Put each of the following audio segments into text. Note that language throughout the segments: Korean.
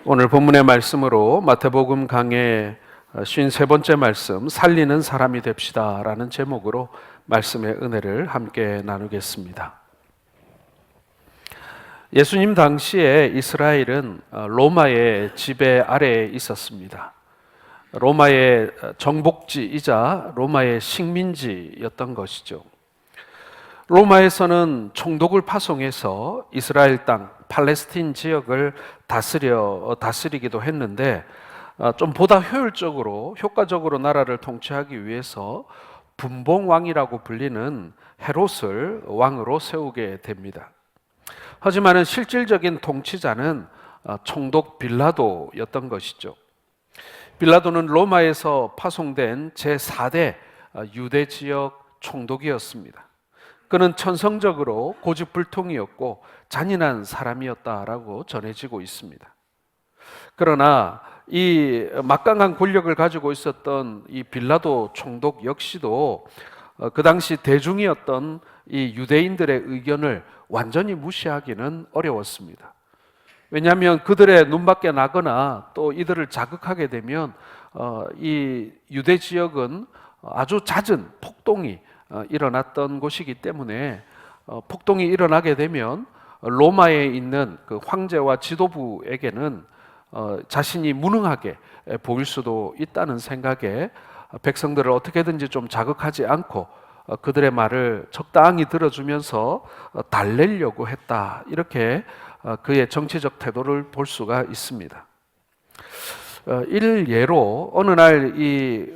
오늘 본문의 말씀으로 마태복음 강의 53번째 말씀, 살리는 사람이 됩시다 라는 제목으로 말씀의 은혜를 함께 나누겠습니다. 예수님 당시에 이스라엘은 로마의 지배 아래에 있었습니다. 로마의 정복지이자 로마의 식민지였던 것이죠. 로마에서는 총독을 파송해서 이스라엘 땅, 팔레스틴 지역을 다스리기도 했는데 좀 보다 효과적으로 나라를 통치하기 위해서 분봉왕이라고 불리는 헤롯을 왕으로 세우게 됩니다. 하지만 실질적인 통치자는 총독 빌라도였던 것이죠. 빌라도는 로마에서 파송된 제4대 유대 지역 총독이었습니다. 그는 천성적으로 고집불통이었고 잔인한 사람이었다라고 전해지고 있습니다. 그러나 이 막강한 권력을 가지고 있었던 이 빌라도 총독 역시도 그 당시 대중이었던 이 유대인들의 의견을 완전히 무시하기는 어려웠습니다. 왜냐하면 그들의 눈밖에 나거나 또 이들을 자극하게 되면 이 유대 지역은 아주 잦은 폭동이 일어났던 곳이기 때문에 폭동이 일어나게 되면 로마에 있는 그 황제와 지도부에게는 자신이 무능하게 보일 수도 있다는 생각에 백성들을 어떻게든지 좀 자극하지 않고 그들의 말을 적당히 들어주면서 달래려고 했다. 이렇게 그의 정치적 태도를 볼 수가 있습니다. 일예로 어느 날 이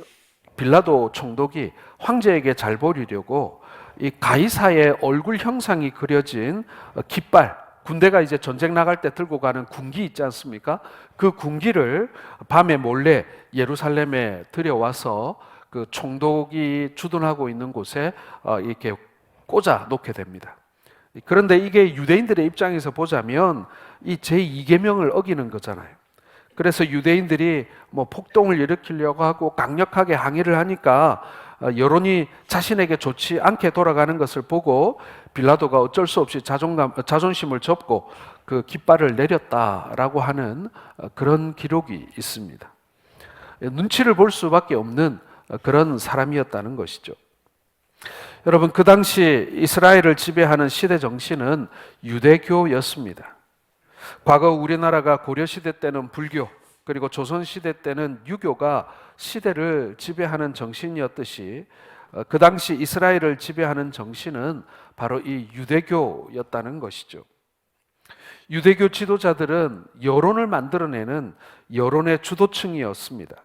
빌라도 총독이 황제에게 잘 보이려고 이 가이사의 얼굴 형상이 그려진 깃발, 군대가 이제 전쟁 나갈 때 들고 가는 군기 있지 않습니까? 그 군기를 밤에 몰래 예루살렘에 들여와서 그 총독이 주둔하고 있는 곳에 이렇게 꽂아 놓게 됩니다. 그런데 이게 유대인들의 입장에서 보자면 이 제2계명을 어기는 거잖아요. 그래서 유대인들이 뭐 폭동을 일으키려고 하고 강력하게 항의를 하니까 여론이 자신에게 좋지 않게 돌아가는 것을 보고 빌라도가 어쩔 수 없이 자존심을 접고 그 깃발을 내렸다라고 하는 그런 기록이 있습니다. 눈치를 볼 수밖에 없는 그런 사람이었다는 것이죠. 여러분, 그 당시 이스라엘을 지배하는 시대 정신은 유대교였습니다. 과거 우리나라가 고려시대 때는 불교, 그리고 조선시대 때는 유교가 시대를 지배하는 정신이었듯이 그 당시 이스라엘을 지배하는 정신은 바로 이 유대교였다는 것이죠. 유대교 지도자들은 여론을 만들어내는 여론의 주도층이었습니다.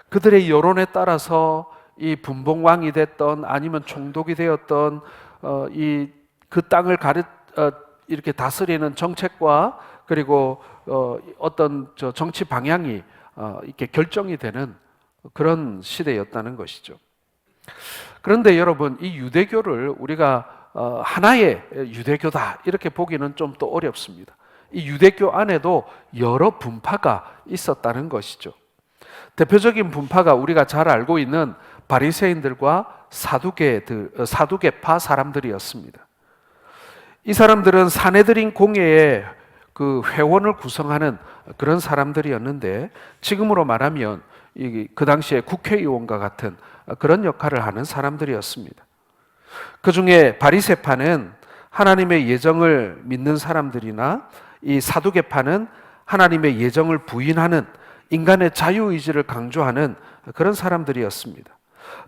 그들의 여론에 따라서 이 분봉왕이 됐던 아니면 총독이 되었던 그 땅을 이렇게 다스리는 정책과 그리고 어떤 정치 방향이 이렇게 결정이 되는 그런 시대였다는 것이죠. 그런데 여러분, 이 유대교를 우리가 하나의 유대교다 이렇게 보기는 좀 또 어렵습니다. 이 유대교 안에도 여러 분파가 있었다는 것이죠. 대표적인 분파가 우리가 잘 알고 있는 바리새인들과 사두개파 사람들이었습니다. 이 사람들은 사내들인 공회의 그 회원을 구성하는 그런 사람들이었는데 지금으로 말하면 그 당시에 국회의원과 같은 그런 역할을 하는 사람들이었습니다. 그 중에 바리새파는 하나님의 예정을 믿는 사람들이나 이 사두개파는 하나님의 예정을 부인하는 인간의 자유의지를 강조하는 그런 사람들이었습니다.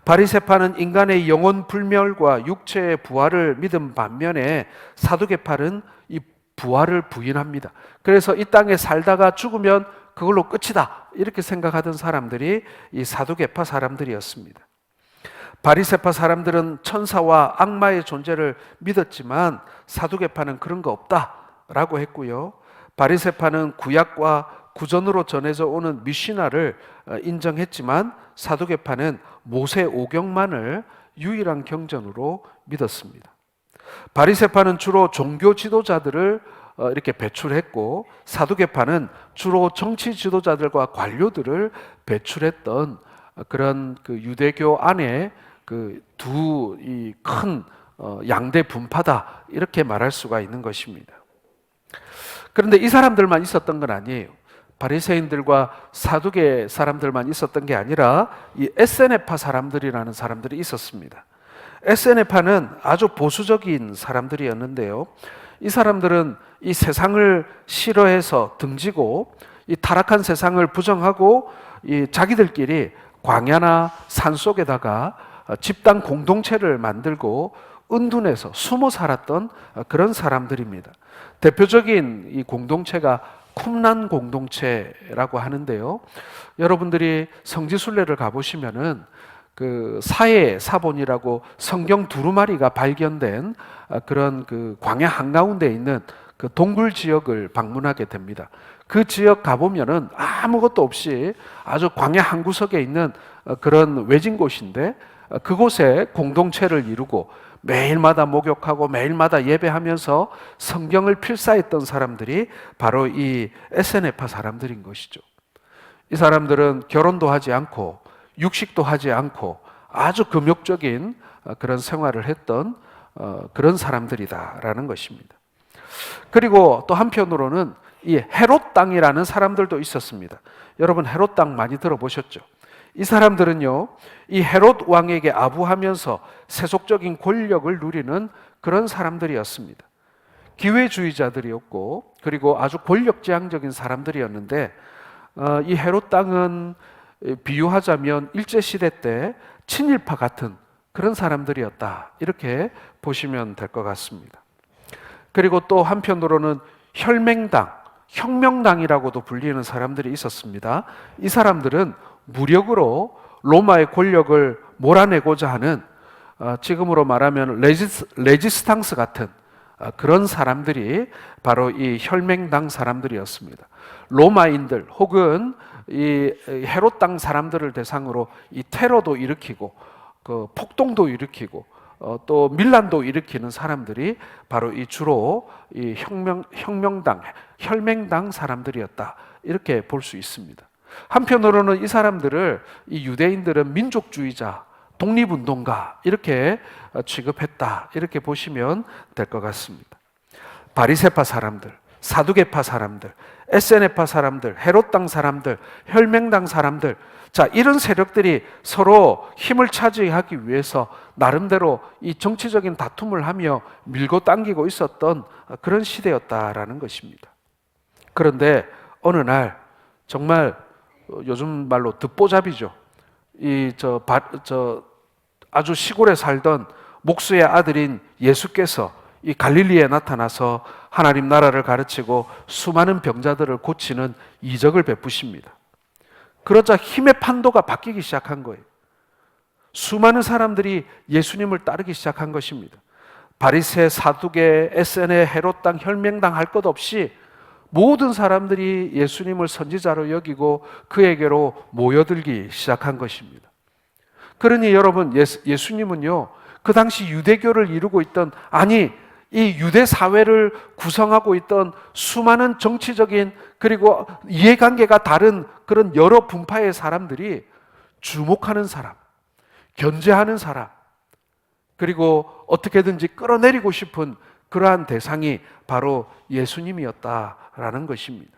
바리새파는 인간의 영혼 불멸과 육체의 부활을 믿은 반면에 사두개파는 이 부활을 부인합니다. 그래서 이 땅에 살다가 죽으면 그걸로 끝이다 이렇게 생각하던 사람들이 이 사두개파 사람들이었습니다. 바리새파 사람들은 천사와 악마의 존재를 믿었지만 사두개파는 그런 거 없다라고 했고요. 바리새파는 구약과 구전으로 전해져 오는 미시나를 인정했지만 사두개파는 모세 오경만을 유일한 경전으로 믿었습니다. 바리새파는 주로 종교 지도자들을 이렇게 배출했고 사두개파는 주로 정치 지도자들과 관료들을 배출했던 그런 그 유대교 안에 그 두 이 큰 양대 분파다 이렇게 말할 수가 있는 것입니다. 그런데 이 사람들만 있었던 건 아니에요. 바리새인들과 사두개 사람들만 있었던 게 아니라 이 에세네파 사람들이라는 사람들이 있었습니다. 에세네파는 아주 보수적인 사람들이었는데요. 이 사람들은 이 세상을 싫어해서 등지고 이 타락한 세상을 부정하고 이 자기들끼리 광야나 산속에다가 집단 공동체를 만들고 은둔해서 숨어 살았던 그런 사람들입니다. 대표적인 이 공동체가 쿰란 공동체라고 하는데요. 여러분들이 성지순례를 가보시면은 그 사해 사본이라고 성경 두루마리가 발견된 그런 그 광야 한가운데 있는 그 동굴 지역을 방문하게 됩니다. 그 지역 가보면은 아무것도 없이 아주 광야 한 구석에 있는 그런 외진 곳인데 그곳에 공동체를 이루고 매일마다 목욕하고 매일마다 예배하면서 성경을 필사했던 사람들이 바로 이 에세네파 사람들인 것이죠. 이 사람들은 결혼도 하지 않고 육식도 하지 않고 아주 금욕적인 그런 생활을 했던 그런 사람들이다라는 것입니다. 그리고 또 한편으로는 이 헤롯 땅이라는 사람들도 있었습니다. 여러분 헤롯 땅 많이 들어보셨죠? 이 사람들은요, 이 헤롯 왕에게 아부하면서 세속적인 권력을 누리는 그런 사람들이었습니다. 기회주의자들이었고, 그리고 아주 권력지향적인 사람들이었는데, 이 헤롯 땅은 비유하자면 일제시대 때 친일파 같은 그런 사람들이었다. 이렇게 보시면 될 것 같습니다. 그리고 또 한편으로는 혈맹당, 혁명당이라고도 불리는 사람들이 있었습니다. 이 사람들은 무력으로 로마의 권력을 몰아내고자 하는 지금으로 말하면 레지스탕스 같은 그런 사람들이 바로 이 혈맹당 사람들이었습니다. 로마인들 혹은 이 헤롯 땅 사람들을 대상으로 이 테러도 일으키고 그 폭동도 일으키고 또 밀란도 일으키는 사람들이 바로 이 주로 이 혁명당, 혈맹당 사람들이었다. 이렇게 볼 수 있습니다. 한편으로는 이 사람들을 이 유대인들은 민족주의자, 독립운동가 이렇게 취급했다. 이렇게 보시면 될 것 같습니다. 바리새파 사람들, 사두개파 사람들, 에세네파 사람들, 헤롯 땅 사람들, 혈맹당 사람들, 자, 이런 세력들이 서로 힘을 차지하기 위해서 나름대로 이 정치적인 다툼을 하며 밀고 당기고 있었던 그런 시대였다라는 것입니다. 그런데 어느 날 정말 요즘 말로 듣보잡이죠. 아주 시골에 살던 목수의 아들인 예수께서 이 갈릴리에 나타나서 하나님 나라를 가르치고 수많은 병자들을 고치는 이적을 베푸십니다. 그러자 힘의 판도가 바뀌기 시작한 거예요. 수많은 사람들이 예수님을 따르기 시작한 것입니다. 바리새, 사두개, 에세네, 헤롯 땅, 혈맹당 할 것 없이 모든 사람들이 예수님을 선지자로 여기고 그에게로 모여들기 시작한 것입니다. 그러니 여러분, 예수님은요, 그 당시 유대교를 이루고 있던, 아니 이 유대 사회를 구성하고 있던 수많은 정치적인 그리고 이해관계가 다른 그런 여러 분파의 사람들이 주목하는 사람, 견제하는 사람, 그리고 어떻게든지 끌어내리고 싶은 그러한 대상이 바로 예수님이었다라는 것입니다.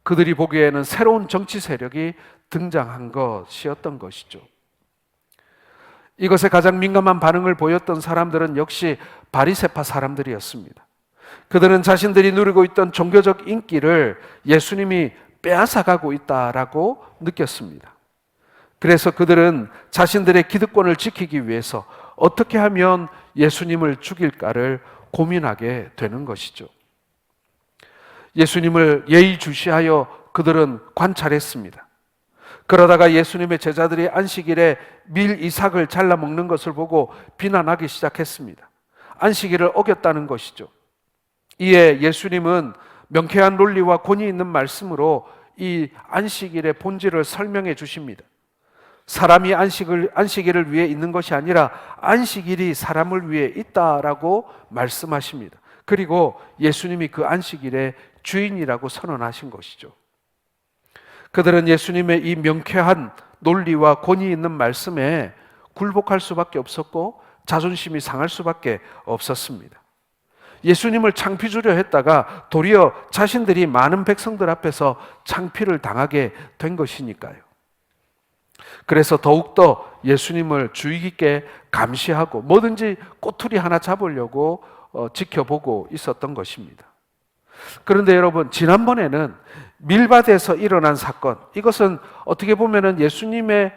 그들이 보기에는 새로운 정치 세력이 등장한 것이었던 것이죠. 이것에 가장 민감한 반응을 보였던 사람들은 역시 바리새파 사람들이었습니다. 그들은 자신들이 누리고 있던 종교적 인기를 예수님이 빼앗아가고 있다라고 느꼈습니다. 그래서 그들은 자신들의 기득권을 지키기 위해서 어떻게 하면 예수님을 죽일까를 고민하게 되는 것이죠. 예수님을 예의주시하여 그들은 관찰했습니다. 그러다가 예수님의 제자들이 안식일에 밀 이삭을 잘라 먹는 것을 보고 비난하기 시작했습니다. 안식일을 어겼다는 것이죠. 이에 예수님은 명쾌한 논리와 권위 있는 말씀으로 이 안식일의 본질을 설명해 주십니다. 사람이 안식일을 위해 있는 것이 아니라 안식일이 사람을 위해 있다라고 말씀하십니다. 그리고 예수님이 그 안식일의 주인이라고 선언하신 것이죠. 그들은 예수님의 이 명쾌한 논리와 권위 있는 말씀에 굴복할 수밖에 없었고 자존심이 상할 수밖에 없었습니다. 예수님을 창피 주려 했다가 도리어 자신들이 많은 백성들 앞에서 창피를 당하게 된 것이니까요. 그래서 더욱더 예수님을 주의 깊게 감시하고 뭐든지 꼬투리 하나 잡으려고 지켜보고 있었던 것입니다. 그런데 여러분, 지난번에는 밀밭에서 일어난 사건, 이것은 어떻게 보면은 예수님이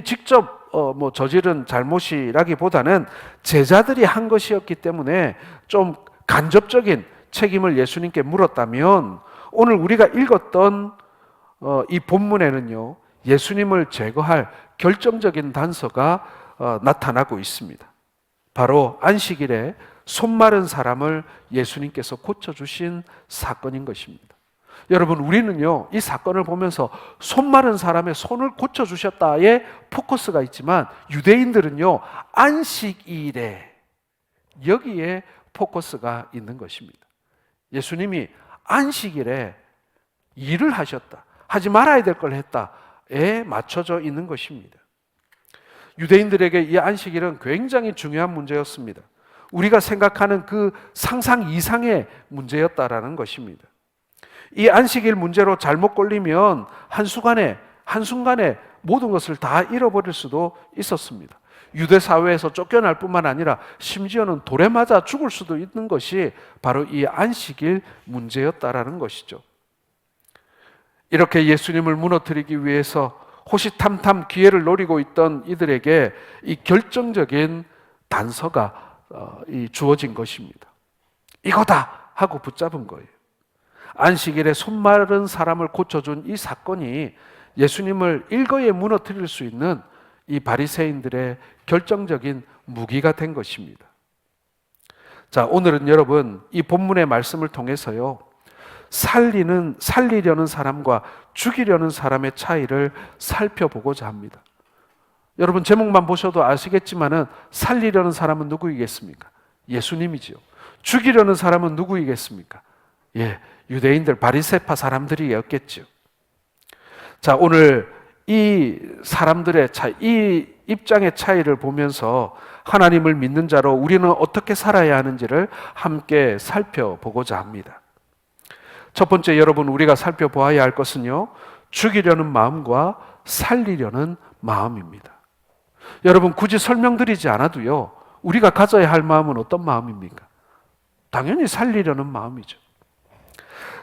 직접 저지른 잘못이라기보다는 제자들이 한 것이었기 때문에 좀 간접적인 책임을 예수님께 물었다면, 오늘 우리가 읽었던 이 본문에는요, 예수님을 제거할 결정적인 단서가 나타나고 있습니다. 바로 안식일에 손 마른 사람을 예수님께서 고쳐주신 사건인 것입니다. 여러분, 우리는요, 이 사건을 보면서 손 마른 사람의 손을 고쳐주셨다에 포커스가 있지만, 유대인들은요, 안식일에 여기에 포커스가 있는 것입니다. 예수님이 안식일에 일을 하셨다, 하지 말아야 될 걸 했다에 맞춰져 있는 것입니다. 유대인들에게 이 안식일은 굉장히 중요한 문제였습니다. 우리가 생각하는 그 상상 이상의 문제였다라는 것입니다. 이 안식일 문제로 잘못 걸리면 한순간에 모든 것을 다 잃어버릴 수도 있었습니다. 유대 사회에서 쫓겨날 뿐만 아니라 심지어는 돌에 맞아 죽을 수도 있는 것이 바로 이 안식일 문제였다라는 것이죠. 이렇게 예수님을 무너뜨리기 위해서 호시탐탐 기회를 노리고 있던 이들에게 이 결정적인 단서가 주어진 것입니다. 이거다 하고 붙잡은 거예요. 안식일에 손 마른 사람을 고쳐준 이 사건이 예수님을 일거에 무너뜨릴 수 있는 이 바리새인들의 결정적인 무기가 된 것입니다. 자, 오늘은 여러분, 이 본문의 말씀을 통해서요, 살리려는 사람과 죽이려는 사람의 차이를 살펴보고자 합니다. 여러분, 제목만 보셔도 아시겠지만은 살리려는 사람은 누구이겠습니까? 예수님이지요. 죽이려는 사람은 누구이겠습니까? 유대인들, 바리새파 사람들이었겠죠. 자, 오늘 이 사람들의 이 입장의 차이를 보면서 하나님을 믿는 자로 우리는 어떻게 살아야 하는지를 함께 살펴보고자 합니다. 첫 번째, 여러분, 우리가 살펴보아야 할 것은요, 죽이려는 마음과 살리려는 마음입니다. 여러분, 굳이 설명드리지 않아도요, 우리가 가져야 할 마음은 어떤 마음입니까? 당연히 살리려는 마음이죠.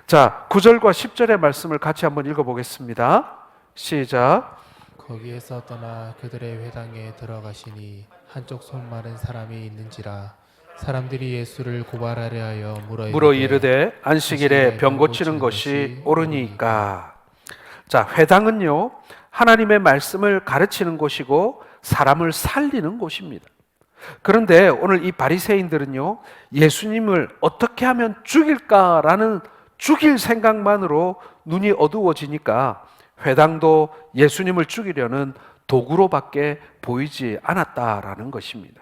자, 9절과 10절의 말씀을 같이 한번 읽어보겠습니다. 시작. 거기에서 떠나 그들의 회당에 들어가시니 한쪽 손 마른 사람이 있는지라 사람들이 예수를 고발하려 하여 물어 이르되 안식일에 병 고치는 것이 옳으니까. 자, 회당은요, 하나님의 말씀을 가르치는 곳이고 사람을 살리는 곳입니다. 그런데 오늘 이 바리새인들은요, 예수님을 어떻게 하면 죽일까라는 죽일 생각만으로 눈이 어두워지니까 회당도 예수님을 죽이려는 도구로밖에 보이지 않았다라는 것입니다.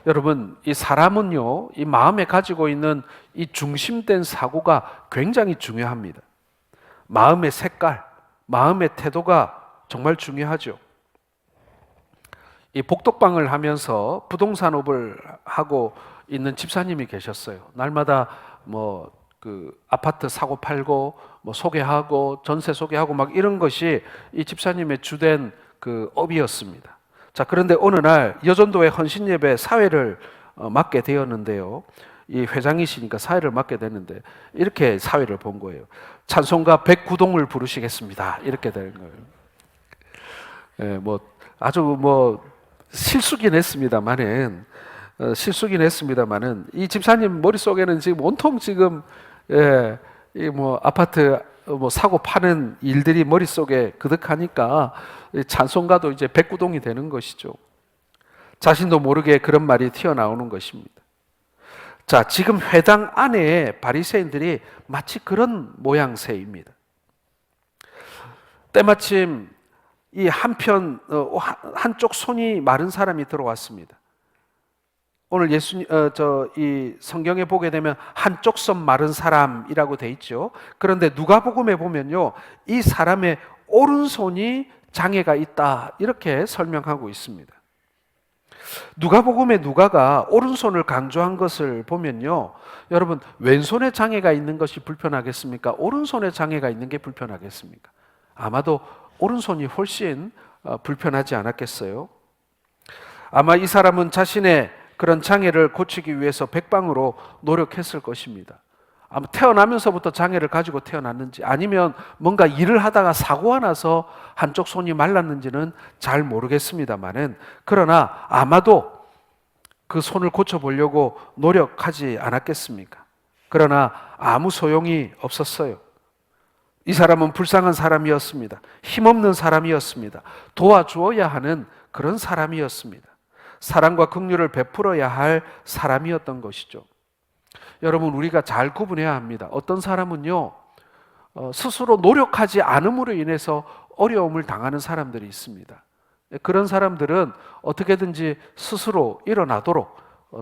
여러분, 이 사람은요, 이 마음에 가지고 있는 이 중심된 사고가 굉장히 중요합니다. 마음의 색깔, 마음의 태도가 정말 중요하죠. 이 복덕방을 하면서 부동산업을 하고 있는 집사님이 계셨어요. 날마다 아파트 사고 팔고 소개하고 전세 소개하고 막 이런 것이 이 집사님의 주된 업이었습니다. 자, 그런데 어느 날 여전도회 헌신예배 사회를 맡게 되었는데요. 이 회장이시니까 사회를 맡게 됐는데 이렇게 사회를 본 거예요. 찬송가 109동을 부르시겠습니다. 이렇게 된 거예요. 아주 실수긴 했습니다만은 이 집사님 머릿속에는 지금 온통 지금 아파트 사고 파는 일들이 머릿속에 그득하니까 찬송가도 이제 109동이 되는 것이죠. 자신도 모르게 그런 말이 튀어나오는 것입니다. 자, 지금 회당 안에 바리새인들이 마치 그런 모양새입니다. 때마침 이 한쪽 손이 마른 사람이 들어왔습니다. 오늘 이 성경에 보게 되면 한쪽 손 마른 사람이라고 돼 있죠. 그런데 누가복음에 보면요, 이 사람의 오른손이 장애가 있다 이렇게 설명하고 있습니다. 누가복음의 누가가 오른손을 강조한 것을 보면요, 여러분, 왼손에 장애가 있는 것이 불편하겠습니까? 오른손에 장애가 있는 게 불편하겠습니까? 아마도 오른손이 훨씬 불편하지 않았겠어요? 아마 이 사람은 자신의 그런 장애를 고치기 위해서 백방으로 노력했을 것입니다. 아마 태어나면서부터 장애를 가지고 태어났는지, 아니면 뭔가 일을 하다가 사고가 나서 한쪽 손이 말랐는지는 잘 모르겠습니다만은, 그러나 아마도 그 손을 고쳐보려고 노력하지 않았겠습니까? 그러나 아무 소용이 없었어요. 이 사람은 불쌍한 사람이었습니다. 힘없는 사람이었습니다. 도와주어야 하는 그런 사람이었습니다. 사랑과 긍휼을 베풀어야 할 사람이었던 것이죠. 여러분, 우리가 잘 구분해야 합니다. 어떤 사람은요, 스스로 노력하지 않음으로 인해서 어려움을 당하는 사람들이 있습니다. 그런 사람들은 어떻게든지 스스로 일어나도록,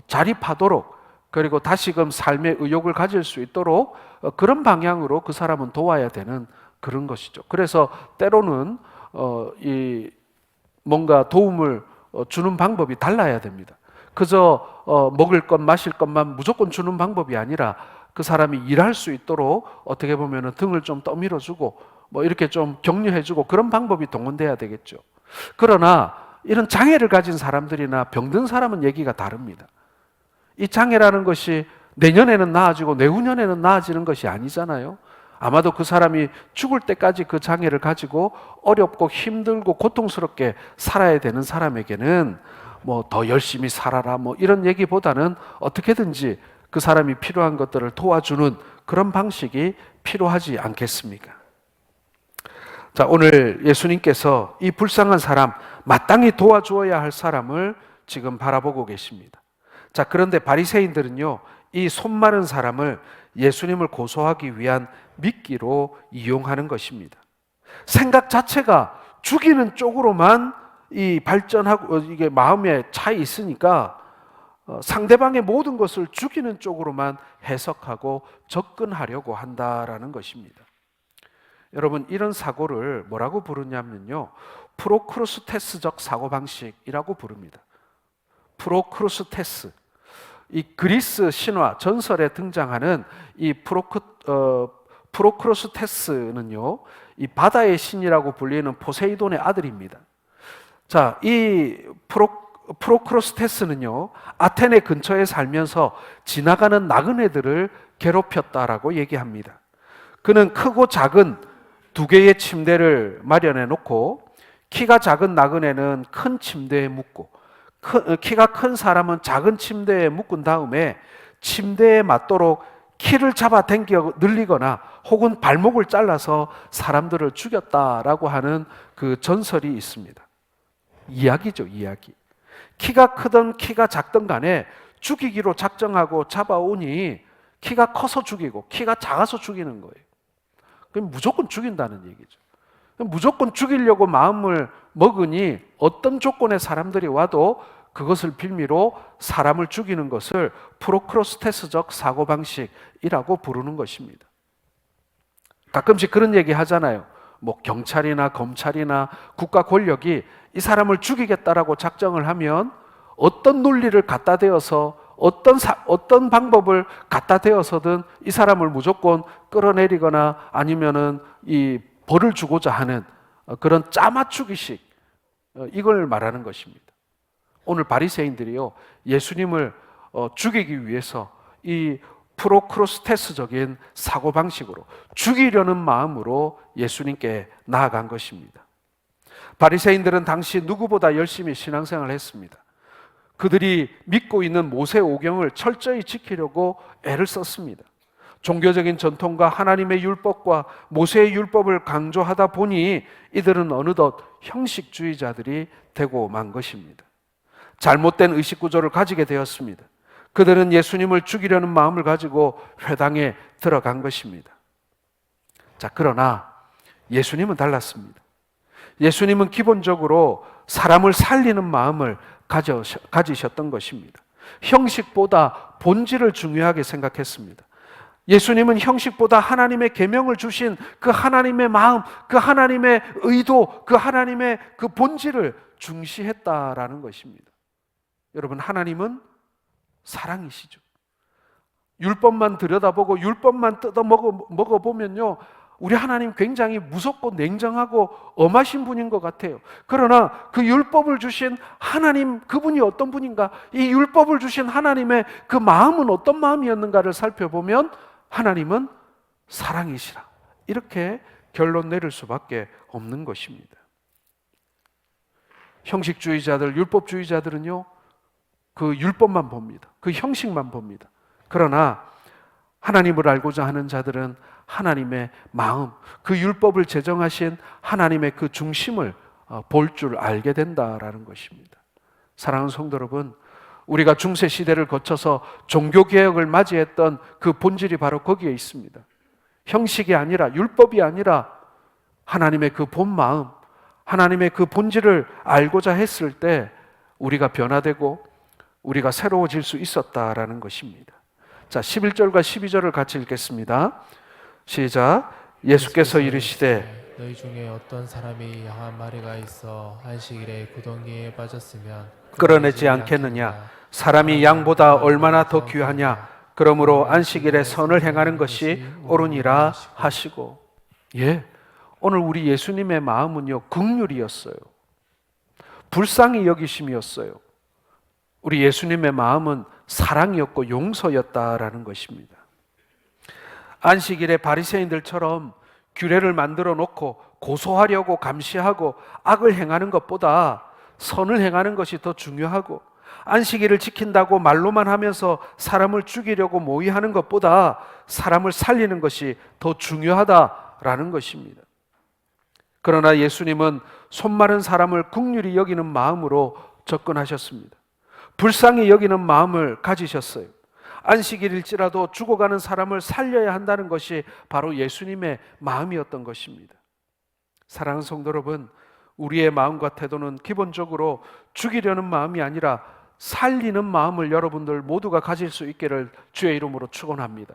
자립하도록, 그리고 다시금 삶의 의욕을 가질 수 있도록 그런 방향으로 그 사람은 도와야 되는 그런 것이죠. 그래서 때로는 뭔가 도움을 주는 방법이 달라야 됩니다. 그저 먹을 것, 마실 것만 무조건 주는 방법이 아니라 그 사람이 일할 수 있도록 어떻게 보면 등을 좀 떠밀어주고 뭐 이렇게 좀 격려해주고 그런 방법이 동원돼야 되겠죠. 그러나 이런 장애를 가진 사람들이나 병든 사람은 얘기가 다릅니다. 이 장애라는 것이 내년에는 나아지고 내후년에는 나아지는 것이 아니잖아요. 아마도 그 사람이 죽을 때까지 그 장애를 가지고 어렵고 힘들고 고통스럽게 살아야 되는 사람에게는 뭐 더 열심히 살아라 뭐 이런 얘기보다는 어떻게든지 그 사람이 필요한 것들을 도와주는 그런 방식이 필요하지 않겠습니까? 자, 오늘 예수님께서 이 불쌍한 사람, 마땅히 도와주어야 할 사람을 지금 바라보고 계십니다. 자, 그런데 바리새인들은요, 이 손 마른 사람을 예수님을 고소하기 위한 미끼로 이용하는 것입니다. 생각 자체가 죽이는 쪽으로만 이 발전하고 이게 마음에 차 있으니까 상대방의 모든 것을 죽이는 쪽으로만 해석하고 접근하려고 한다라는 것입니다. 여러분, 이런 사고를 뭐라고 부르냐면요, 프로크루스테스적 사고방식이라고 부릅니다. 프로크루스테스, 이 그리스 신화 전설에 등장하는 이 프로크루스테스는요, 이 바다의 신이라고 불리는 포세이돈의 아들입니다. 자, 이 프로크루스테스는요, 아테네 근처에 살면서 지나가는 나그네들을 괴롭혔다라고 얘기합니다. 그는 크고 작은 두 개의 침대를 마련해 놓고 키가 작은 나그네는 큰 침대에 묵고 키가 큰 사람은 작은 침대에 묶은 다음에 침대에 맞도록 키를 잡아 당겨 늘리거나 혹은 발목을 잘라서 사람들을 죽였다라고 하는 그 전설이 있습니다. 이야기죠, 이야기. 키가 크든 키가 작든 간에 죽이기로 작정하고 잡아오니 키가 커서 죽이고 키가 작아서 죽이는 거예요. 그럼 무조건 죽인다는 얘기죠. 무조건 죽이려고 마음을 먹으니 어떤 조건의 사람들이 와도 그것을 빌미로 사람을 죽이는 것을 프로크루스테스적 사고방식이라고 부르는 것입니다. 가끔씩 그런 얘기 하잖아요. 뭐 경찰이나 검찰이나 국가 권력이 이 사람을 죽이겠다라고 작정을 하면 어떤 논리를 갖다 대어서 어떤 방법을 갖다 대어서든 이 사람을 무조건 끌어내리거나 아니면은 이 벌을 주고자 하는 그런 짜맞추기식, 이걸 말하는 것입니다. 오늘 바리새인들이요, 예수님을 죽이기 위해서 이 프로크루스테스적인 사고방식으로 죽이려는 마음으로 예수님께 나아간 것입니다. 바리새인들은 당시 누구보다 열심히 신앙생활을 했습니다. 그들이 믿고 있는 모세 오경을 철저히 지키려고 애를 썼습니다. 종교적인 전통과 하나님의 율법과 모세의 율법을 강조하다 보니 이들은 어느덧 형식주의자들이 되고 만 것입니다. 잘못된 의식구조를 가지게 되었습니다. 그들은 예수님을 죽이려는 마음을 가지고 회당에 들어간 것입니다. 자, 그러나 예수님은 달랐습니다. 예수님은 기본적으로 사람을 살리는 마음을 가지셨던 것입니다. 형식보다 본질을 중요하게 생각했습니다. 예수님은 형식보다 하나님의 계명을 주신 그 하나님의 마음, 그 하나님의 의도, 그 하나님의 그 본질을 중시했다라는 것입니다. 여러분, 하나님은 사랑이시죠. 율법만 들여다보고 율법만 뜯어 먹어보면요, 우리 하나님 굉장히 무섭고 냉정하고 엄하신 분인 것 같아요. 그러나 그 율법을 주신 하나님, 그분이 어떤 분인가, 이 율법을 주신 하나님의 그 마음은 어떤 마음이었는가를 살펴보면 하나님은 사랑이시라, 이렇게 결론 내릴 수밖에 없는 것입니다. 형식주의자들, 율법주의자들은요, 그 율법만 봅니다. 그 형식만 봅니다. 그러나 하나님을 알고자 하는 자들은 하나님의 마음, 그 율법을 제정하신 하나님의 그 중심을 볼 줄 알게 된다라는 것입니다. 사랑하는 성도 여러분, 우리가 중세 시대를 거쳐서 종교개혁을 맞이했던 그 본질이 바로 거기에 있습니다. 형식이 아니라, 율법이 아니라 하나님의 그 본 마음, 하나님의 그 본질을 알고자 했을 때 우리가 변화되고 우리가 새로워질 수 있었다라는 것입니다. 자, 11절과 12절을 같이 읽겠습니다. 시작. 예수께서 이르시되 너희 중에 어떤 사람이 양 한 마리가 있어 안식일에 구덩이에 빠졌으면 끌어내지 않겠느냐? 사람이 양보다 얼마나 더 귀하냐? 그러므로 안식일에 선을 행하는 것이 옳으니라 하시고. 예, 오늘 우리 예수님의 마음은요, 긍휼이었어요. 불쌍히 여기심이었어요. 우리 예수님의 마음은 사랑이었고 용서였다라는 것입니다. 안식일에 바리새인들처럼 규례를 만들어 놓고 고소하려고 감시하고 악을 행하는 것보다 선을 행하는 것이 더 중요하고, 안식일을 지킨다고 말로만 하면서 사람을 죽이려고 모의하는 것보다 사람을 살리는 것이 더 중요하다라는 것입니다. 그러나 예수님은 손 마른 사람을 긍휼히 여기는 마음으로 접근하셨습니다. 불쌍히 여기는 마음을 가지셨어요. 안식일일지라도 죽어가는 사람을 살려야 한다는 것이 바로 예수님의 마음이었던 것입니다. 사랑하는 성도 여러분, 우리의 마음과 태도는 기본적으로 죽이려는 마음이 아니라 살리는 마음을 여러분들 모두가 가질 수 있기를 주의 이름으로 축원합니다.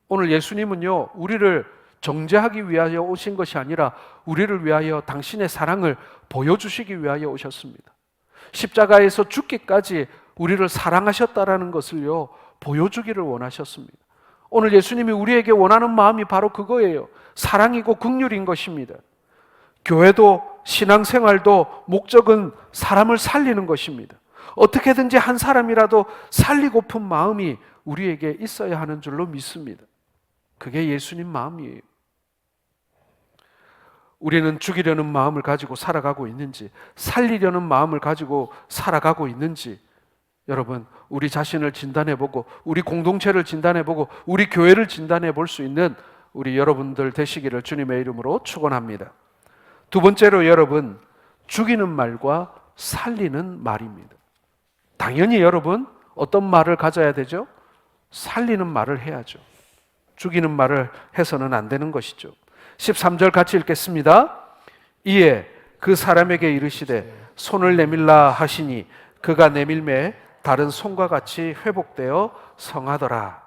오늘 예수님은요, 우리를 정죄하기 위하여 오신 것이 아니라 우리를 위하여 당신의 사랑을 보여주시기 위하여 오셨습니다. 십자가에서 죽기까지 우리를 사랑하셨다라는 것을요, 보여주기를 원하셨습니다. 오늘 예수님이 우리에게 원하는 마음이 바로 그거예요. 사랑이고 긍휼인 것입니다. 교회도 신앙생활도 목적은 사람을 살리는 것입니다. 어떻게든지 한 사람이라도 살리고픈 마음이 우리에게 있어야 하는 줄로 믿습니다. 그게 예수님 마음이에요. 우리는 죽이려는 마음을 가지고 살아가고 있는지, 살리려는 마음을 가지고 살아가고 있는지, 여러분, 우리 자신을 진단해보고 우리 공동체를 진단해보고 우리 교회를 진단해볼 수 있는 우리 여러분들 되시기를 주님의 이름으로 축원합니다. 두 번째로, 여러분, 죽이는 말과 살리는 말입니다. 당연히 여러분, 어떤 말을 가져야 되죠? 살리는 말을 해야죠. 죽이는 말을 해서는 안 되는 것이죠. 13절 같이 읽겠습니다. 이에 그 사람에게 이르시되 손을 내밀라 하시니 그가 내밀매 다른 손과 같이 회복되어 성하더라.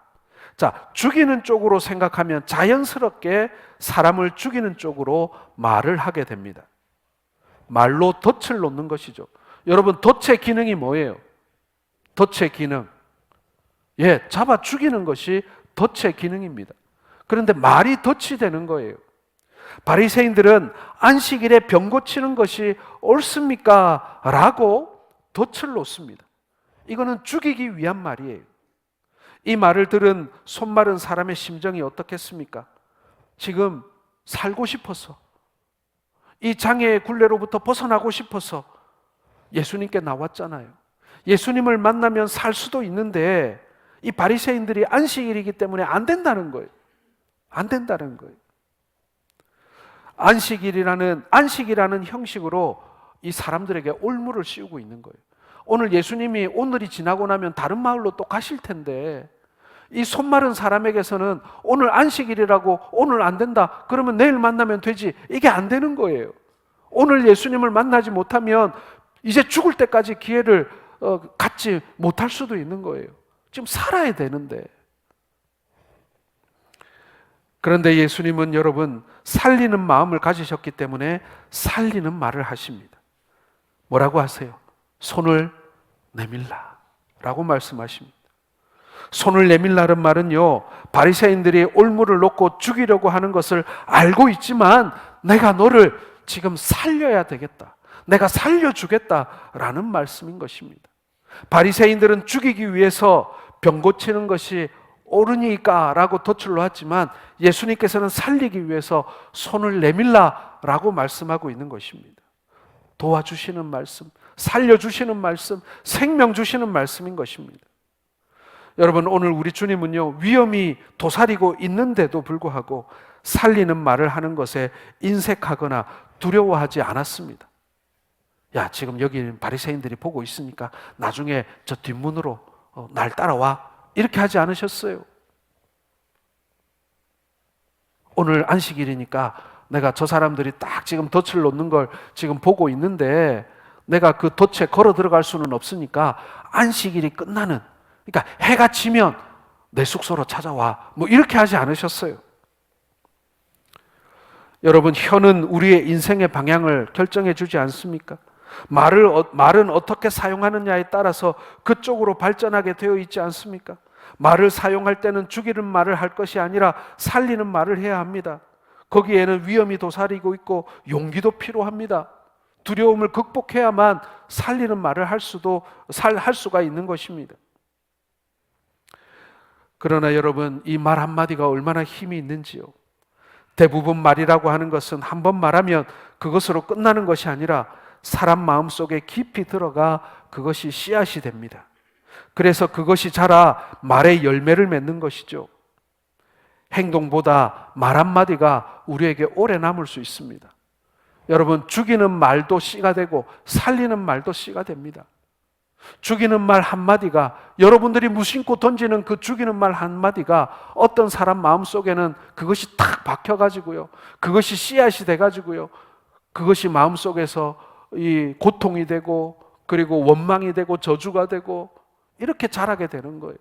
자, 죽이는 쪽으로 생각하면 자연스럽게 사람을 죽이는 쪽으로 말을 하게 됩니다. 말로 덫을 놓는 것이죠. 여러분, 덫의 기능이 뭐예요? 덫의 기능, 예, 잡아 죽이는 것이 덫의 기능입니다. 그런데 말이 덫이 되는 거예요. 바리새인들은 안식일에 병 고치는 것이 옳습니까? 라고 덫을 놓습니다. 이거는 죽이기 위한 말이에요. 이 말을 들은 손 마른 사람의 심정이 어떻겠습니까? 지금 살고 싶어서, 이 장애의 굴레로부터 벗어나고 싶어서 예수님께 나왔잖아요. 예수님을 만나면 살 수도 있는데 이 바리새인들이 안식일이기 때문에 안 된다는 거예요. 안 된다는 거예요. 안식이라는 형식으로 이 사람들에게 올무를 씌우고 있는 거예요. 오늘 예수님이 오늘이 지나고 나면 다른 마을로 또 가실 텐데 이 손 마른 사람에게서는 오늘 안식일이라고 오늘 안 된다, 그러면 내일 만나면 되지, 이게 안 되는 거예요. 오늘 예수님을 만나지 못하면 이제 죽을 때까지 기회를 갖지 못할 수도 있는 거예요. 지금 살아야 되는데. 그런데 예수님은 여러분, 살리는 마음을 가지셨기 때문에 살리는 말을 하십니다. 뭐라고 하세요? 손을 내밀라라고 말씀하십니다. 손을 내밀라는 말은요, 바리새인들이 올무를 놓고 죽이려고 하는 것을 알고 있지만 내가 너를 지금 살려야 되겠다, 내가 살려주겠다라는 말씀인 것입니다. 바리새인들은 죽이기 위해서 병 고치는 것이 옳으니까라고 덫을 놓았지만 예수님께서는 살리기 위해서 손을 내밀라라고 말씀하고 있는 것입니다. 도와주시는 말씀, 살려주시는 말씀, 생명 주시는 말씀인 것입니다. 여러분, 오늘 우리 주님은요, 위험이 도사리고 있는데도 불구하고 살리는 말을 하는 것에 인색하거나 두려워하지 않았습니다. 야, 지금 여기 바리새인들이 보고 있으니까 나중에 저 뒷문으로 날 따라와, 이렇게 하지 않으셨어요. 오늘 안식일이니까 내가 저 사람들이 딱 지금 덫을 놓는 걸 지금 보고 있는데 내가 그 덫에 걸어 들어갈 수는 없으니까 안식일이 끝나는, 그러니까 해가 지면 내 숙소로 찾아와, 뭐 이렇게 하지 않으셨어요. 여러분, 혀는 우리의 인생의 방향을 결정해 주지 않습니까? 말은 어떻게 사용하느냐에 따라서 그쪽으로 발전하게 되어 있지 않습니까? 말을 사용할 때는 죽이는 말을 할 것이 아니라 살리는 말을 해야 합니다. 거기에는 위험이 도사리고 있고 용기도 필요합니다. 두려움을 극복해야만 살리는 말을 할 수가 있는 것입니다. 그러나 여러분, 이 말 한마디가 얼마나 힘이 있는지요. 대부분 말이라고 하는 것은 한 번 말하면 그것으로 끝나는 것이 아니라 사람 마음속에 깊이 들어가 그것이 씨앗이 됩니다. 그래서 그것이 자라 말의 열매를 맺는 것이죠. 행동보다 말 한마디가 우리에게 오래 남을 수 있습니다. 여러분, 죽이는 말도 씨가 되고 살리는 말도 씨가 됩니다. 죽이는 말 한마디가, 여러분들이 무심코 던지는 그 죽이는 말 한마디가 어떤 사람 마음속에는 그것이 탁 박혀가지고요, 그것이 씨앗이 돼가지고요, 그것이 마음속에서 이 고통이 되고 그리고 원망이 되고 저주가 되고 이렇게 자라게 되는 거예요.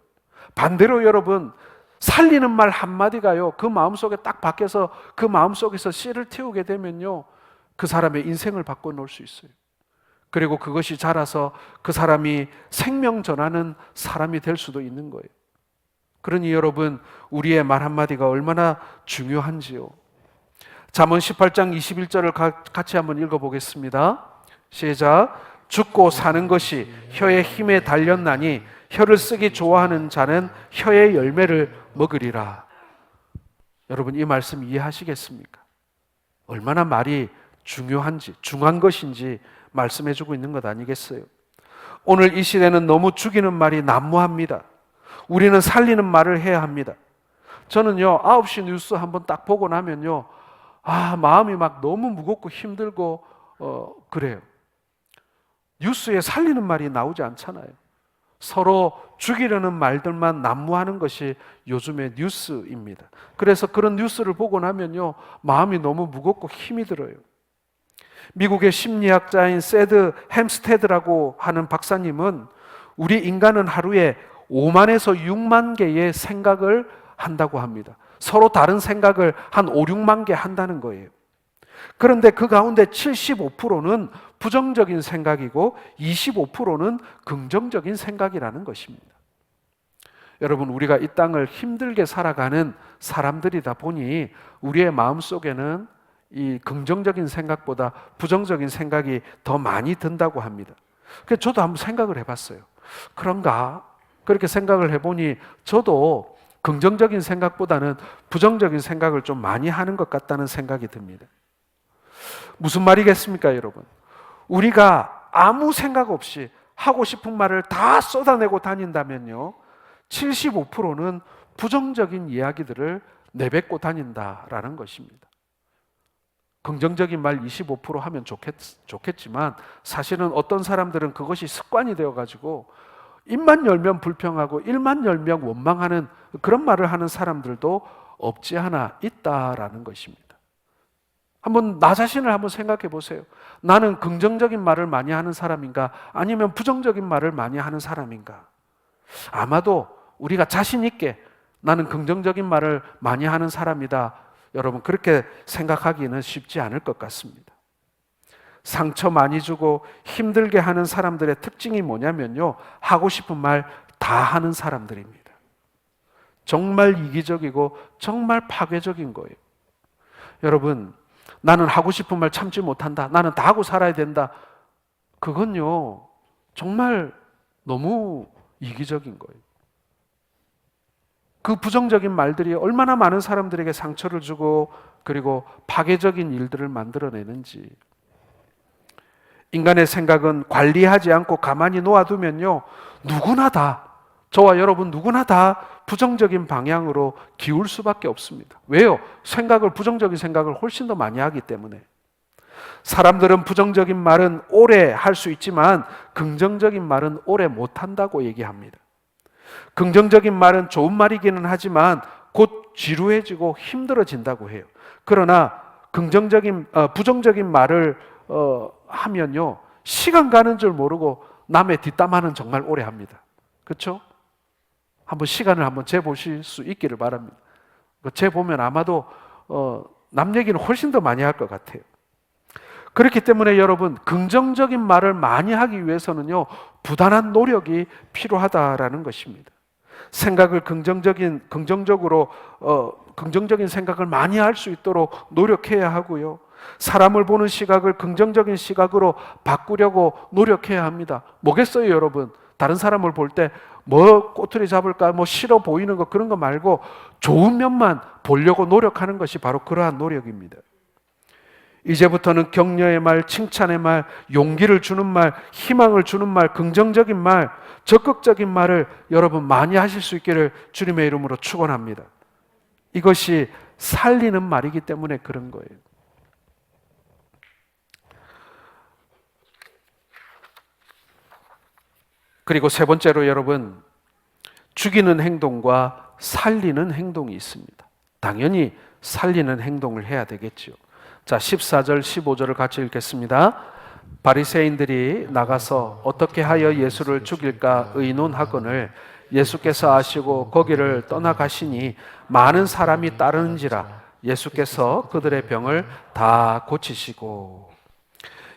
반대로 여러분, 살리는 말 한마디가요, 그 마음속에 딱 박혀서 그 마음속에서 씨를 틔우게 되면요, 그 사람의 인생을 바꿔놓을 수 있어요. 그리고 그것이 자라서 그 사람이 생명 전하는 사람이 될 수도 있는 거예요. 그러니 여러분, 우리의 말 한마디가 얼마나 중요한지요. 잠언 18장 21절을 같이 한번 읽어보겠습니다. 시작. 죽고 사는 것이 혀의 힘에 달렸나니 혀를 쓰기 좋아하는 자는 혀의 열매를 먹으리라. 여러분, 이 말씀 이해하시겠습니까? 얼마나 말이 중요한지, 중요한 것인지 말씀해주고 있는 것 아니겠어요? 오늘 이 시대는 너무 죽이는 말이 난무합니다. 우리는 살리는 말을 해야 합니다. 저는요, 9시 뉴스 한번 딱 보고 나면요, 마음이 막 너무 무겁고 힘들고 그래요. 뉴스에 살리는 말이 나오지 않잖아요. 서로 죽이려는 말들만 난무하는 것이 요즘의 뉴스입니다. 그래서 그런 뉴스를 보고 나면요, 마음이 너무 무겁고 힘이 들어요. 미국의 심리학자인 세드 햄스테드라고 하는 박사님은 우리 인간은 하루에 5만에서 6만 개의 생각을 한다고 합니다. 서로 다른 생각을 한 5, 6만 개 한다는 거예요. 그런데 그 가운데 75%는 부정적인 생각이고 25%는 긍정적인 생각이라는 것입니다. 여러분, 우리가 이 땅을 힘들게 살아가는 사람들이다 보니 우리의 마음속에는 이 긍정적인 생각보다 부정적인 생각이 더 많이 든다고 합니다. 그래서 저도 한번 생각을 해봤어요. 그런가? 그렇게 생각을 해보니 저도 긍정적인 생각보다는 부정적인 생각을 좀 많이 하는 것 같다는 생각이 듭니다. 무슨 말이겠습니까, 여러분? 우리가 아무 생각 없이 하고 싶은 말을 다 쏟아내고 다닌다면요, 75%는 부정적인 이야기들을 내뱉고 다닌다라는 것입니다. 긍정적인 말 25% 하면 좋겠지만 사실은 어떤 사람들은 그것이 습관이 되어가지고 입만 열면 불평하고 입만 열면 원망하는 그런 말을 하는 사람들도 없지 않아 있다라는 것입니다. 한번 나 자신을 한번 생각해 보세요. 나는 긍정적인 말을 많이 하는 사람인가, 아니면 부정적인 말을 많이 하는 사람인가? 아마도 우리가 자신 있게 나는 긍정적인 말을 많이 하는 사람이다, 여러분, 그렇게 생각하기는 쉽지 않을 것 같습니다. 상처 많이 주고 힘들게 하는 사람들의 특징이 뭐냐면요, 하고 싶은 말 다 하는 사람들입니다. 정말 이기적이고 정말 파괴적인 거예요. 여러분, 나는 하고 싶은 말 참지 못한다, 나는 다 하고 살아야 된다, 그건요 정말 너무 이기적인 거예요. 그 부정적인 말들이 얼마나 많은 사람들에게 상처를 주고 그리고 파괴적인 일들을 만들어내는지. 인간의 생각은 관리하지 않고 가만히 놓아두면요, 누구나 다, 저와 여러분 누구나 다 부정적인 방향으로 기울 수밖에 없습니다. 왜요? 부정적인 생각을 훨씬 더 많이 하기 때문에. 사람들은 부정적인 말은 오래 할 수 있지만 긍정적인 말은 오래 못한다고 얘기합니다. 긍정적인 말은 좋은 말이기는 하지만 곧 지루해지고 힘들어진다고 해요. 그러나 부정적인 말을 하면요, 시간 가는 줄 모르고 남의 뒷담화는 정말 오래 합니다. 그렇죠? 시간을 한번 재보실 수 있기를 바랍니다. 재보면 아마도 남 얘기는 훨씬 더 많이 할 것 같아요. 그렇기 때문에 여러분, 긍정적인 말을 많이 하기 위해서는요, 부단한 노력이 필요하다라는 것입니다. 생각을 긍정적인 생각을 많이 할 수 있도록 노력해야 하고요. 사람을 보는 시각을 긍정적인 시각으로 바꾸려고 노력해야 합니다. 뭐겠어요, 여러분? 다른 사람을 볼 때 뭐 꼬투리 잡을까, 뭐 싫어 보이는 거, 그런 거 말고 좋은 면만 보려고 노력하는 것이 바로 그러한 노력입니다. 이제부터는 격려의 말, 칭찬의 말, 용기를 주는 말, 희망을 주는 말, 긍정적인 말, 적극적인 말을 여러분 많이 하실 수 있기를 주님의 이름으로 축원합니다. 이것이 살리는 말이기 때문에 그런 거예요. 그리고 세 번째로 여러분, 죽이는 행동과 살리는 행동이 있습니다. 당연히 살리는 행동을 해야 되겠죠. 자, 14절, 15절을 같이 읽겠습니다. 바리새인들이 나가서 어떻게 하여 예수를 죽일까 의논하거늘 예수께서 아시고 거기를 떠나가시니 많은 사람이 따르는지라 예수께서 그들의 병을 다 고치시고.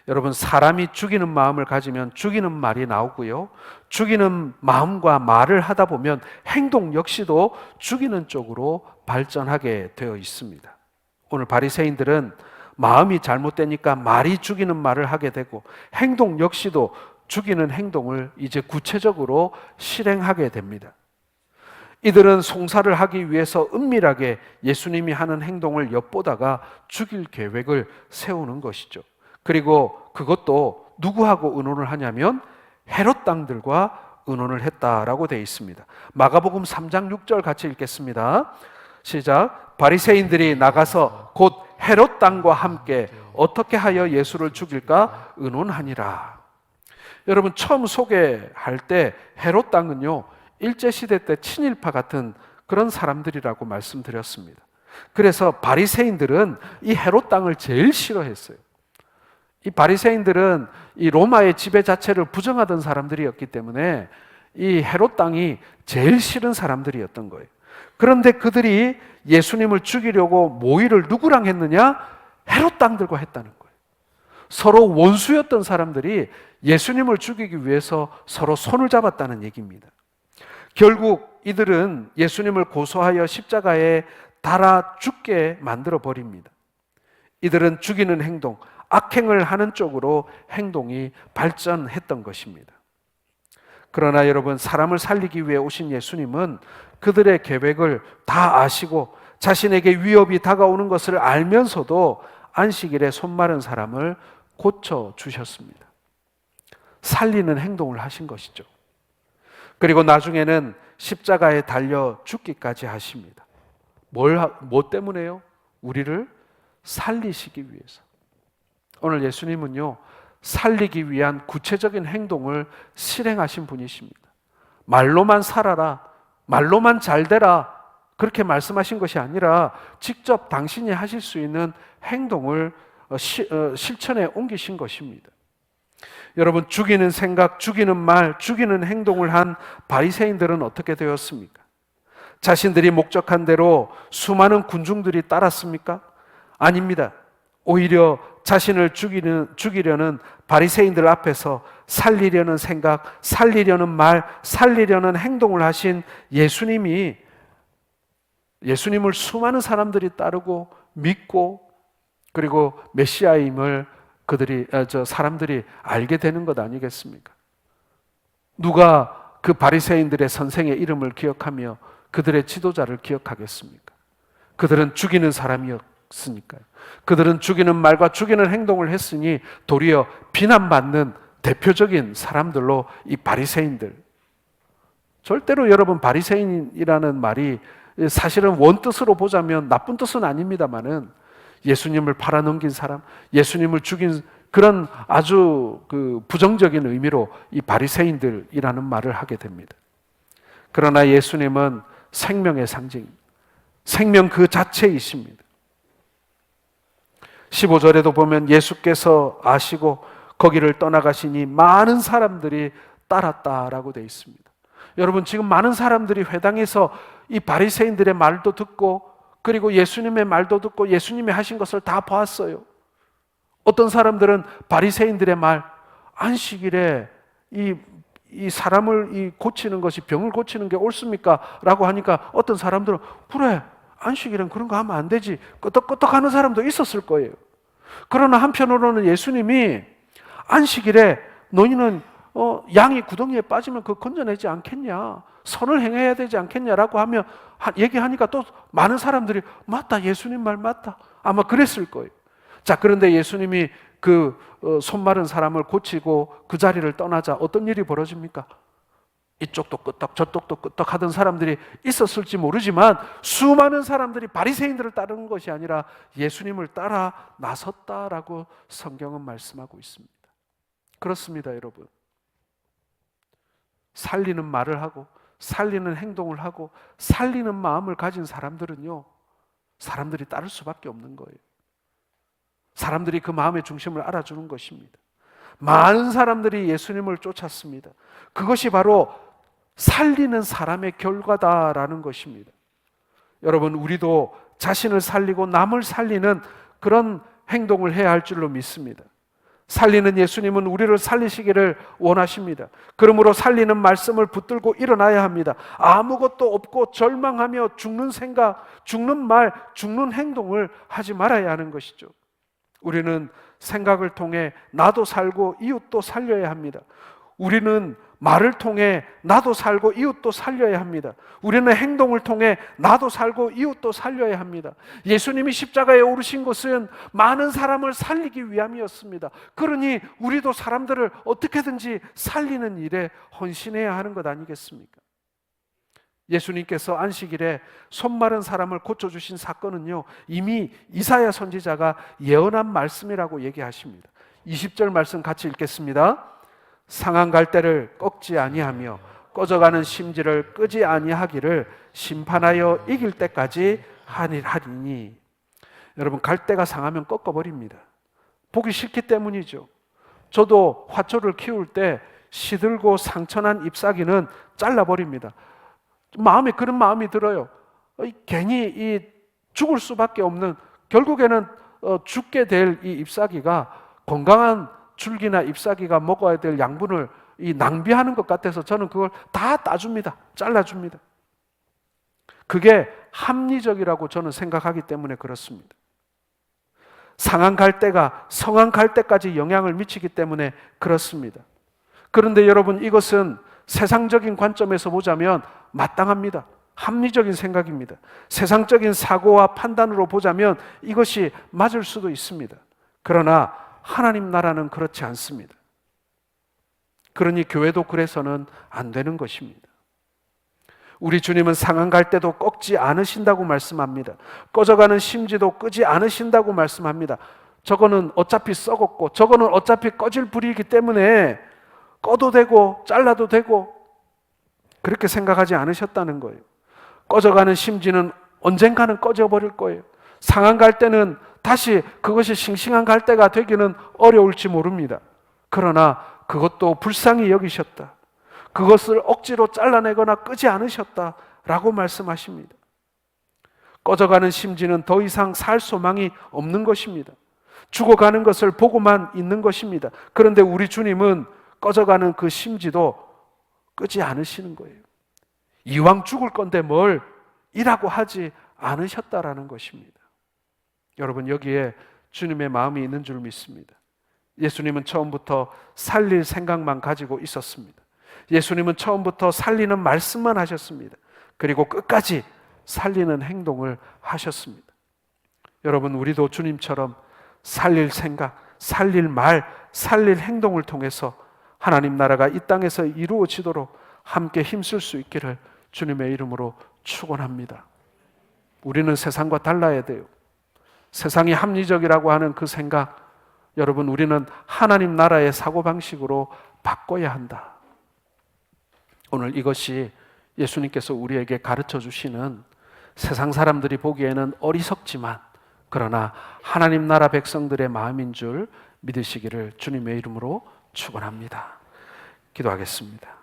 여러분, 사람이 죽이는 마음을 가지면 죽이는 말이 나오고요, 죽이는 마음과 말을 하다 보면 행동 역시도 죽이는 쪽으로 발전하게 되어 있습니다. 오늘 바리새인들은 마음이 잘못되니까 말이 죽이는 말을 하게 되고 행동 역시도 죽이는 행동을 이제 구체적으로 실행하게 됩니다. 이들은 송사를 하기 위해서 은밀하게 예수님이 하는 행동을 엿보다가 죽일 계획을 세우는 것이죠. 그리고 그것도 누구하고 의논을 하냐면 헤롯 당들과 의논을 했다라고 되어 있습니다. 마가복음 3장 6절 같이 읽겠습니다. 시작. 바리새인들이 나가서 곧 헤롯 당과 함께 어떻게 하여 예수를 죽일까 의논하니라. 여러분, 처음 소개할 때 헤롯 당은요, 일제시대 때 친일파 같은 그런 사람들이라고 말씀드렸습니다. 그래서 바리새인들은 이 헤롯 당을 제일 싫어했어요. 이 바리새인들은 이 로마의 지배 자체를 부정하던 사람들이었기 때문에 이 헤롯 당이 제일 싫은 사람들이었던 거예요. 그런데 그들이 예수님을 죽이려고 모의를 누구랑 했느냐? 헤롯 당들과 했다는 거예요. 서로 원수였던 사람들이 예수님을 죽이기 위해서 서로 손을 잡았다는 얘기입니다. 결국 이들은 예수님을 고소하여 십자가에 달아 죽게 만들어 버립니다. 이들은 죽이는 행동, 악행을 하는 쪽으로 행동이 발전했던 것입니다. 그러나 여러분, 사람을 살리기 위해 오신 예수님은 그들의 계획을 다 아시고 자신에게 위협이 다가오는 것을 알면서도 안식일에 손 마른 사람을 고쳐주셨습니다. 살리는 행동을 하신 것이죠. 그리고 나중에는 십자가에 달려 죽기까지 하십니다. 뭐 때문에요? 우리를 살리시기 위해서. 오늘 예수님은요, 살리기 위한 구체적인 행동을 실행하신 분이십니다. 말로만 살아라, 말로만 잘 되라, 그렇게 말씀하신 것이 아니라 직접 당신이 하실 수 있는 행동을 실천에 옮기신 것입니다. 여러분, 죽이는 생각, 죽이는 말, 죽이는 행동을 한 바리새인들은 어떻게 되었습니까? 자신들이 목적한 대로 수많은 군중들이 따랐습니까? 아닙니다. 오히려 자신을 죽이려는 바리새인들 앞에서 살리려는 생각, 살리려는 말, 살리려는 행동을 하신 예수님을 수많은 사람들이 따르고 믿고 그리고 메시아임을 사람들이 알게 되는 것 아니겠습니까? 누가 그 바리새인들의 선생의 이름을 기억하며 그들의 지도자를 기억하겠습니까? 그들은 죽이는 사람이었으니까요. 그들은 죽이는 말과 죽이는 행동을 했으니 도리어 비난받는 대표적인 사람들로 이 바리새인들. 절대로 여러분 바리새인이라는 말이 사실은 원뜻으로 보자면 나쁜 뜻은 아닙니다만은 예수님을 팔아넘긴 사람, 예수님을 죽인 그런 아주 부정적인 의미로 이 바리새인들이라는 말을 하게 됩니다. 그러나 예수님은 생명의 상징, 생명 그 자체이십니다. 15절에도 보면 예수께서 아시고 거기를 떠나가시니 많은 사람들이 따랐다라고 되어 있습니다. 여러분 지금 많은 사람들이 회당에서 이 바리새인들의 말도 듣고 그리고 예수님의 말도 듣고 예수님이 하신 것을 다 보았어요. 어떤 사람들은 바리새인들의 말, 안식일에 이 사람을 고치는 것이 병을 고치는 게 옳습니까? 라고 하니까 어떤 사람들은 그래 안식일엔 그런 거 하면 안 되지 끄떡끄떡 하는 사람도 있었을 거예요. 그러나 한편으로는 예수님이 안식일에 너희는 양이 구덩이에 빠지면 그거 건져내지 않겠냐, 선을 행해야 되지 않겠냐라고 하며 얘기하니까 또 많은 사람들이 맞다, 예수님 말 맞다, 아마 그랬을 거예요. 자, 그런데 예수님이 손 마른 사람을 고치고 그 자리를 떠나자 어떤 일이 벌어집니까? 이쪽도 끄떡 저쪽도 끄떡 하던 사람들이 있었을지 모르지만 수많은 사람들이 바리새인들을 따르는 것이 아니라 예수님을 따라 나섰다라고 성경은 말씀하고 있습니다. 그렇습니다, 여러분. 살리는 말을 하고 살리는 행동을 하고 살리는 마음을 가진 사람들은요, 사람들이 따를 수밖에 없는 거예요. 사람들이 그 마음의 중심을 알아주는 것입니다. 많은 사람들이 예수님을 쫓았습니다. 그것이 바로 살리는 사람의 결과다라는 것입니다. 여러분, 우리도 자신을 살리고 남을 살리는 그런 행동을 해야 할 줄로 믿습니다. 살리는 예수님은 우리를 살리시기를 원하십니다. 그러므로 살리는 말씀을 붙들고 일어나야 합니다. 아무것도 없고 절망하며 죽는 생각, 죽는 말, 죽는 행동을 하지 말아야 하는 것이죠. 우리는 생각을 통해 나도 살고 이웃도 살려야 합니다. 우리는 말을 통해 나도 살고 이웃도 살려야 합니다. 우리는 행동을 통해 나도 살고 이웃도 살려야 합니다. 예수님이 십자가에 오르신 것은 많은 사람을 살리기 위함이었습니다. 그러니 우리도 사람들을 어떻게든지 살리는 일에 헌신해야 하는 것 아니겠습니까? 예수님께서 안식일에 손 마른 사람을 고쳐주신 사건은요, 이미 이사야 선지자가 예언한 말씀이라고 얘기하십니다. 20절 말씀 같이 읽겠습니다. 상한 갈대를 꺾지 아니하며 꺼져가는 심지를 끄지 아니하기를 심판하여 이길 때까지 하리니. 여러분, 갈대가 상하면 꺾어버립니다. 보기 싫기 때문이죠. 저도 화초를 키울 때 시들고 상처난 잎사귀는 잘라버립니다. 마음에 그런 마음이 들어요. 괜히 죽을 수밖에 없는, 결국에는 죽게 될 이 잎사귀가 건강한 줄기나 잎사귀가 먹어야 될 양분을 낭비하는 것 같아서 저는 그걸 다 따줍니다. 잘라줍니다. 그게 합리적이라고 저는 생각하기 때문에 그렇습니다. 상한 갈대가 성한 갈대까지 영향을 미치기 때문에 그렇습니다. 그런데 여러분, 이것은 세상적인 관점에서 보자면 마땅합니다. 합리적인 생각입니다. 세상적인 사고와 판단으로 보자면 이것이 맞을 수도 있습니다. 그러나 하나님 나라는 그렇지 않습니다. 그러니 교회도 그래서는 안 되는 것입니다. 우리 주님은 상한 갈대도 꺾지 않으신다고 말씀합니다. 꺼져가는 심지도 끄지 않으신다고 말씀합니다. 저거는 어차피 썩었고 저거는 어차피 꺼질 불이기 때문에 꺼도 되고 잘라도 되고 그렇게 생각하지 않으셨다는 거예요. 꺼져가는 심지는 언젠가는 꺼져버릴 거예요. 상한 갈대는 다시 그것이 싱싱한 갈대가 되기는 어려울지 모릅니다. 그러나 그것도 불쌍히 여기셨다. 그것을 억지로 잘라내거나 끄지 않으셨다라고 말씀하십니다. 꺼져가는 심지는 더 이상 살 소망이 없는 것입니다. 죽어가는 것을 보고만 있는 것입니다. 그런데 우리 주님은 꺼져가는 그 심지도 끄지 않으시는 거예요. 이왕 죽을 건데 뭘 이라고 하지 않으셨다라는 것입니다. 여러분, 여기에 주님의 마음이 있는 줄 믿습니다. 예수님은 처음부터 살릴 생각만 가지고 있었습니다. 예수님은 처음부터 살리는 말씀만 하셨습니다. 그리고 끝까지 살리는 행동을 하셨습니다. 여러분, 우리도 주님처럼 살릴 생각, 살릴 말, 살릴 행동을 통해서 하나님 나라가 이 땅에서 이루어지도록 함께 힘쓸 수 있기를 주님의 이름으로 축원합니다. 우리는 세상과 달라야 돼요. 세상이 합리적이라고 하는 그 생각, 여러분, 우리는 하나님 나라의 사고방식으로 바꿔야 한다. 오늘 이것이 예수님께서 우리에게 가르쳐 주시는 세상 사람들이 보기에는 어리석지만 그러나 하나님 나라 백성들의 마음인 줄 믿으시기를 주님의 이름으로 축원합니다. 기도하겠습니다.